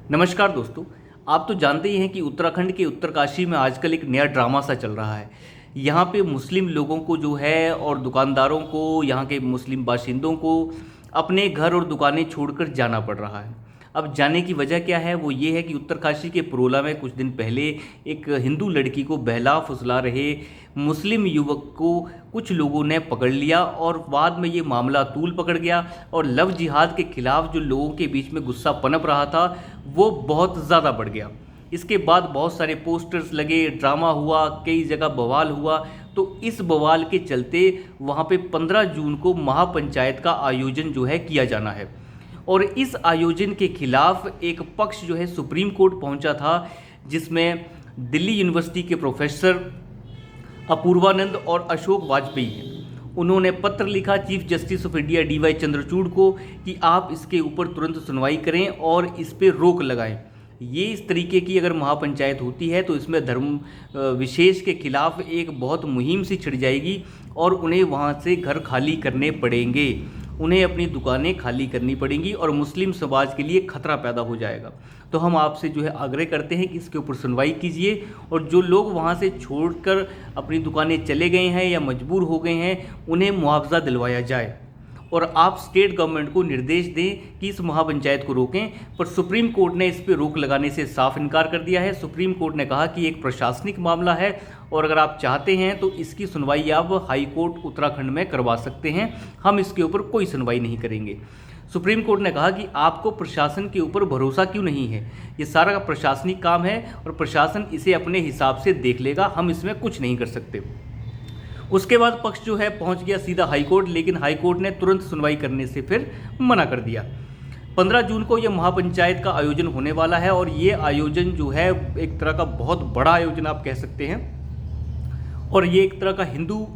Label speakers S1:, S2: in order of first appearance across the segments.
S1: नमस्कार दोस्तों। आप तो जानते ही हैं कि उत्तराखंड के उत्तरकाशी में आजकल एक नया ड्रामा सा चल रहा है। यहाँ पे मुस्लिम लोगों को जो है और दुकानदारों को, यहाँ के मुस्लिम बाशिंदों को अपने घर और दुकानें छोड़कर जाना पड़ रहा है। अब जाने की वजह क्या है? वो ये है कि उत्तरकाशी के पुरोला में कुछ दिन पहले एक हिंदू लड़की को बहला फुसला रहे मुस्लिम युवक को कुछ लोगों ने पकड़ लिया और बाद में ये मामला तूल पकड़ गया और लव जिहाद के खिलाफ जो लोगों के बीच में गुस्सा पनप रहा था वो बहुत ज़्यादा बढ़ गया। इसके बाद बहुत सारे पोस्टर्स लगे, ड्रामा हुआ, कई जगह बवाल हुआ। तो इस बवाल के चलते वहाँ पे 15 जून को महापंचायत का आयोजन जो है किया जाना है और इस आयोजन के खिलाफ एक पक्ष जो है सुप्रीम कोर्ट पहुंचा था, जिसमें दिल्ली यूनिवर्सिटी के प्रोफेसर अपूर्वानंद और अशोक वाजपेयी हैं। उन्होंने पत्र लिखा chief justice of India DY Chandrachud को कि आप इसके ऊपर तुरंत सुनवाई करें और इस पर रोक लगाएं। ये इस तरीके की अगर महापंचायत होती है तो इसमें धर्म विशेष के खिलाफ एक बहुत मुहिम सी छिड़ जाएगी और उन्हें वहाँ से घर खाली करने पड़ेंगे, उन्हें अपनी दुकानें खाली करनी पड़ेंगी और मुस्लिम समाज के लिए खतरा पैदा हो जाएगा। तो हम आपसे जो है आग्रह करते हैं कि इसके ऊपर सुनवाई कीजिए और जो लोग वहाँ से छोड़कर अपनी दुकानें चले गए हैं या मजबूर हो गए हैं उन्हें मुआवजा दिलवाया जाए और आप स्टेट गवर्नमेंट को निर्देश दें कि इस महापंचायत को रोकें। पर सुप्रीम कोर्ट ने इस पर रोक लगाने से साफ इनकार कर दिया है। सुप्रीम कोर्ट ने कहा कि एक प्रशासनिक मामला है और अगर आप चाहते हैं तो इसकी सुनवाई आप हाई कोर्ट उत्तराखंड में करवा सकते हैं, हम इसके ऊपर कोई सुनवाई नहीं करेंगे। सुप्रीम कोर्ट ने कहा कि आपको प्रशासन के ऊपर भरोसा क्यों नहीं है? ये सारा प्रशासनिक काम है और प्रशासन इसे अपने हिसाब से देख लेगा, हम इसमें कुछ नहीं कर सकते। उसके बाद पक्ष जो है पहुंच गया सीधा हाई कोर्ट, लेकिन हाई कोर्ट ने तुरंत सुनवाई करने से फिर मना कर दिया। 15 जून को यह महापंचायत का आयोजन होने वाला है और ये आयोजन जो है एक तरह का बहुत बड़ा आयोजन आप कह सकते हैं और ये एक तरह का हिंदू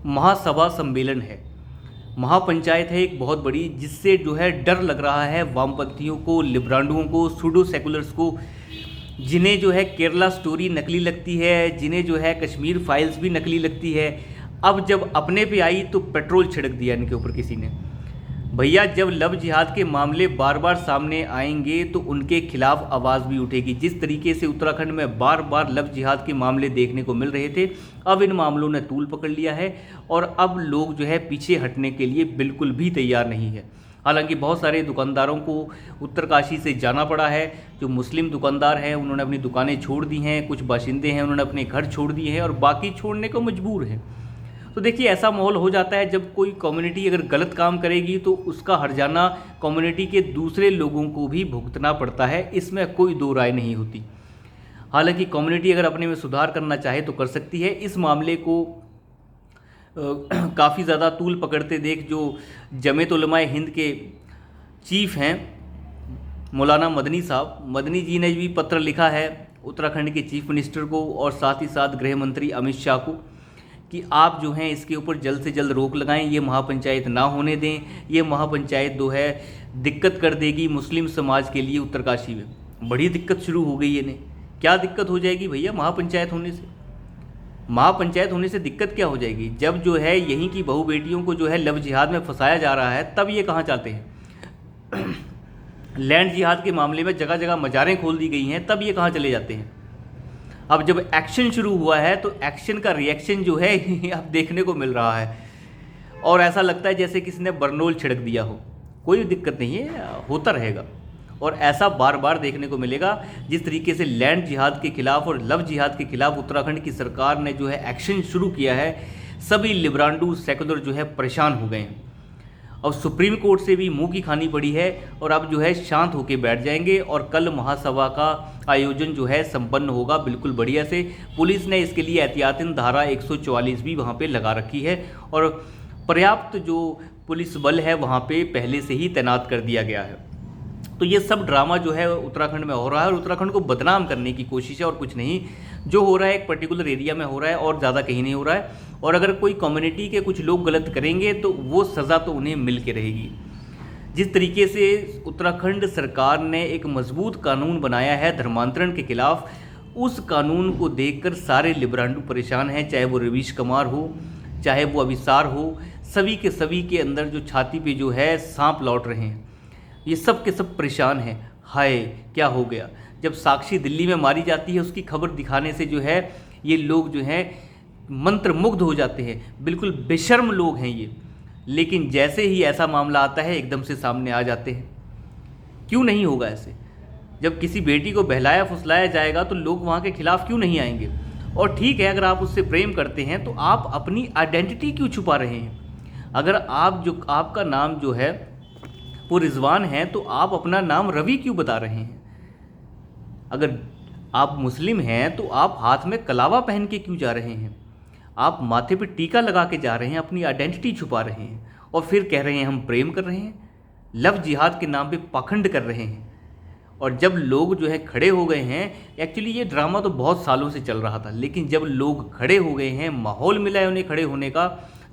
S1: महासभा सम्मेलन है। महापंचायत है एक बहुत बड़ी, जिससे जो है डर लग रहा है वामपंथियों को, लिबरांडुओं को, सूडो सेकुलर्स को, जिन्हें जो है केरला स्टोरी नकली लगती है, जिन्हें जो है कश्मीर फाइल्स भी नकली लगती है। अब जब अपने पे आई तो पेट्रोल छिड़क दिया इनके ऊपर किसी ने। भैया जब लव जिहाद के मामले बार बार सामने आएंगे तो उनके खिलाफ आवाज़ भी उठेगी। जिस तरीके से उत्तराखंड में बार बार लव जिहाद के मामले देखने को मिल रहे थे, अब इन मामलों ने तूल पकड़ लिया है और अब लोग जो है पीछे हटने के लिए बिल्कुल भी तैयार नहीं है। हालांकि बहुत सारे दुकानदारों को उत्तरकाशी से जाना पड़ा है। जो मुस्लिम दुकानदार हैं उन्होंने अपनी दुकानें छोड़ दी हैं, कुछ बाशिंदे हैं उन्होंने अपने घर छोड़ दिए हैं और बाकी छोड़ने को मजबूर हैं। तो देखिए ऐसा माहौल हो जाता है जब कोई कम्युनिटी अगर गलत काम करेगी तो उसका हर्जाना कम्युनिटी के दूसरे लोगों को भी भुगतना पड़ता है, इसमें कोई दो राय नहीं होती। हालांकि कम्युनिटी अगर अपने में सुधार करना चाहे तो कर सकती है। इस मामले को काफ़ी ज़्यादा तूल पकड़ते देख जो जमीयत उलमाए हिंद के चीफ हैं मौलाना मदनी साहब, मदनी जी ने भी पत्र लिखा है उत्तराखंड के चीफ मिनिस्टर को और साथ ही साथ गृह मंत्री अमित शाह को कि आप जो हैं इसके ऊपर जल्द से जल्द रोक लगाएं, ये महापंचायत ना होने दें। ये महापंचायत जो है दिक्कत कर देगी मुस्लिम समाज के लिए। उत्तरकाशी में बड़ी दिक्कत शुरू हो गई है इन्हें। क्या दिक्कत हो जाएगी भैया महापंचायत होने से? महापंचायत होने से दिक्कत क्या हो जाएगी? जब जो है यहीं की बहू बेटियों को जो है लव जिहाद में फंसाया जा रहा है तब ये कहाँ चाहते हैं? लैंड जिहाद के मामले में जगह जगह मजारें खोल दी गई हैं, तब ये कहाँ चले जाते हैं? अब जब एक्शन शुरू हुआ है तो एक्शन का रिएक्शन जो है अब देखने को मिल रहा है और ऐसा लगता है जैसे किसी ने बरनोल छिड़क दिया हो। कोई दिक्कत नहीं है, होता रहेगा और ऐसा बार बार देखने को मिलेगा। जिस तरीके से लैंड जिहाद के खिलाफ और लव जिहाद के खिलाफ उत्तराखंड की सरकार ने जो है एक्शन शुरू किया है, सभी लिबरांडू सेकुलर जो है परेशान हो गए हैं और सुप्रीम कोर्ट से भी मुंह की खानी पड़ी है और अब जो है शांत होकर बैठ जाएंगे और कल महासभा का आयोजन जो है संपन्न होगा बिल्कुल बढ़िया से। पुलिस ने इसके लिए एहतियातन धारा 144 भी वहाँ पे लगा रखी है और पर्याप्त जो पुलिस बल है वहाँ पे पहले से ही तैनात कर दिया गया है। तो ये सब ड्रामा जो है उत्तराखंड में हो रहा है और उत्तराखंड को बदनाम करने की कोशिश है और कुछ नहीं। जो हो रहा है एक पर्टिकुलर एरिया में हो रहा है और ज़्यादा कहीं नहीं हो रहा है और अगर कोई कम्युनिटी के कुछ लोग गलत करेंगे तो वो सज़ा तो उन्हें मिल के रहेगी। जिस तरीके से उत्तराखंड सरकार ने एक मजबूत कानून बनाया है धर्मांतरण के खिलाफ, उस कानून को देखकर सारे लिबरांडू परेशान हैं, चाहे वो रवीश कुमार हो, चाहे वो अभिसार हो, सभी के अंदर जो छाती पे जो है सांप लौट रहे हैं। ये सब के सब परेशान हैं। हाय क्या हो गया। जब साक्षी दिल्ली में मारी जाती है, उसकी खबर दिखाने से जो है ये लोग जो हैं मंत्रमुग्ध हो जाते हैं, बिल्कुल बेशर्म लोग हैं ये। लेकिन जैसे ही ऐसा मामला आता है एकदम से सामने आ जाते हैं। क्यों नहीं होगा ऐसे? जब किसी बेटी को बहलाया फुसलाया जाएगा तो लोग वहाँ के खिलाफ क्यों नहीं आएंगे? और ठीक है, अगर आप उससे प्रेम करते हैं तो आप अपनी आइडेंटिटी क्यों छुपा रहे हैं? अगर आपका नाम जो है वो रिजवान है तो आप अपना नाम रवि क्यों बता रहे हैं? अगर आप मुस्लिम हैं तो आप हाथ में कलावा पहन के क्यों जा रहे हैं? आप माथे पे टीका लगा के जा रहे हैं, अपनी आइडेंटिटी छुपा रहे हैं और फिर कह रहे हैं हम प्रेम कर रहे हैं। लव जिहाद के नाम पे पाखंड कर रहे हैं। और जब लोग जो है खड़े हो गए हैं, एक्चुअली ये ड्रामा तो बहुत सालों से चल रहा था, लेकिन जब लोग खड़े हो गए हैं, माहौल मिला है उन्हें खड़े होने का,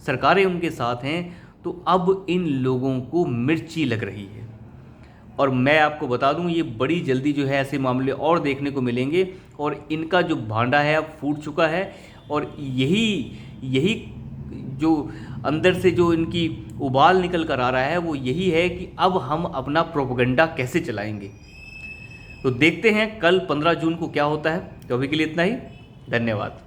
S1: सरकारें उनके साथ हैं, तो अब इन लोगों को मिर्ची लग रही है। और मैं आपको बता दूं, ये बड़ी जल्दी जो है ऐसे मामले और देखने को मिलेंगे और इनका जो भांडा है अब फूट चुका है। और यही जो अंदर से जो इनकी उबाल निकल कर आ रहा है वो यही है कि अब हम अपना प्रोपेगेंडा कैसे चलाएंगे। तो देखते हैं कल 15 जून को क्या होता है। तो अभी के लिए इतना ही, धन्यवाद।